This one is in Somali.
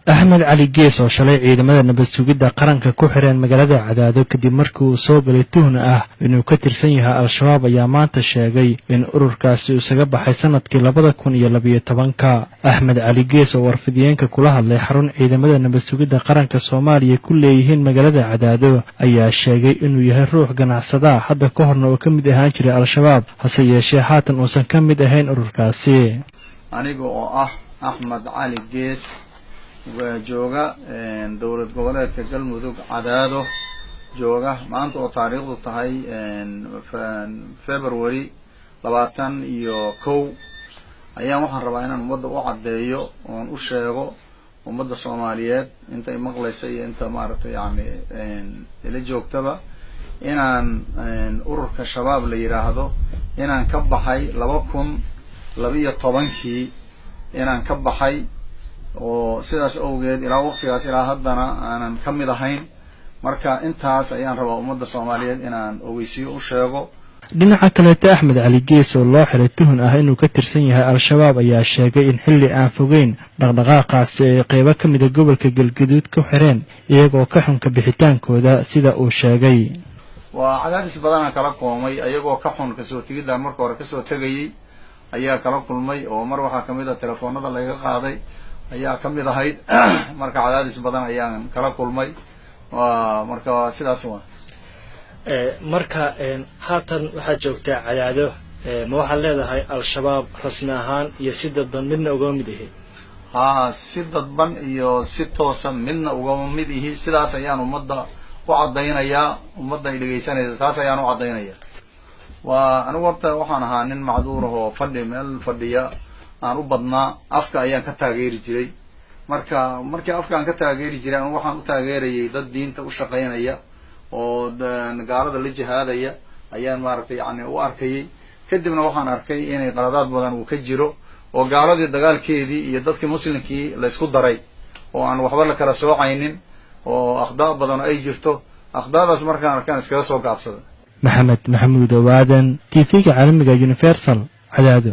أحمد علي جيس oo shalay ciidamada nabad sugidda qaranka ku xireen magaalada Cadaado kadib markii uu soo galay tuhun ah inuu ka tirsan yahay Al-Shabaab ayaa maanta sheegay in ururkaasi uu isaga baxay sanadkii 2012. Axmed Cali Gees oo warfidiyeenka kula hadlay xarun ciidamada nabad sugidda qaranka Soomaaliya ku leeyihiin magaalada Cadaado ayaa sheegay inuu yahay ruux ganacsada hadda ka horna oo ka mid ahaan jiray Al-Shabaab hase yeeshee haatan uusan ka mid ahayn ururkaasi. Aniga oo ah Axmed Cali Gees jooga dowlad goboleedka Galmudug Cadaado jooga maanta oo taariikhdu tahay February 21 ayaan waxaan rabaa inaan ummadda u cadeeyo oo u sheego ummadda Soomaaliyeed inta maqlaysa iyo inta maaragtay ila joogtaba inaan ururka shabaab la yiraahdo inaan ka baxay 2012 inaan ka baxay oo sidaas awgeed ilaa waqtigaas ilaa haddana aanan ka mid ahayn marka intaas ayaan rabaa ummadda Soomaaliyeed inaan ogeysiyo u sheego. dhinaca kale Axmed Cali Gees oo loo xiray tuhun ah inuu ka tirsan yahay Al-Shabaab ayaa sheegay in xilli aan fogeyn dhaqdhaqaaqaasi ay qaybo ka mid ah gobolka Galgaduud ku xireen iyagoo ka xun ka bixitaankooda sida uu sheegay. waa cadaadis badan kala koomay ayagoo ka xun ka soo tigidda marka hore ka soo tagayay ayaa kala kulmay oo mar waxa kamid ah telefoonada laga qaaday ayaa kamid ahayd marka cadaadis badan ayaan kala kulmay marka sidaas marka haatan waxa joogtaa Cadaado ma waxa leedahay Al-Shabaab rasmi ahaan iyo si dadban midna uga mid yahay si dadban iyo si toosan midna uga mid yahay sidaas ayaan ummadda u cadeynaya ummadda ay dhageysanaysa taas ayaan u cadeynaya anigu waxaan ahaa nin macduur oo fadhi meel fadhiya aan u badnaa afka ayaan ka taageeri jiray markii afka aan ka taageeri jiray anigu waxaan u taageerayay dad diinta u shaqeynaya oo gaalada la jihaadaya ayaan maaragtay u arkayay kadibna waxaan arkay inay qaladaad badan uu ka jiro oo gaaladii dagaalkeedii iyo dadkii muslimkii la isku daray oo aan waxba la kala soocaynin oo akhdaa badan ay jirto akhdaadaas markaan arkaan iskaga soo gaabsaday. Maxamed Maxamuud Owaadan TV-ga caalamiga Universal Cadaado.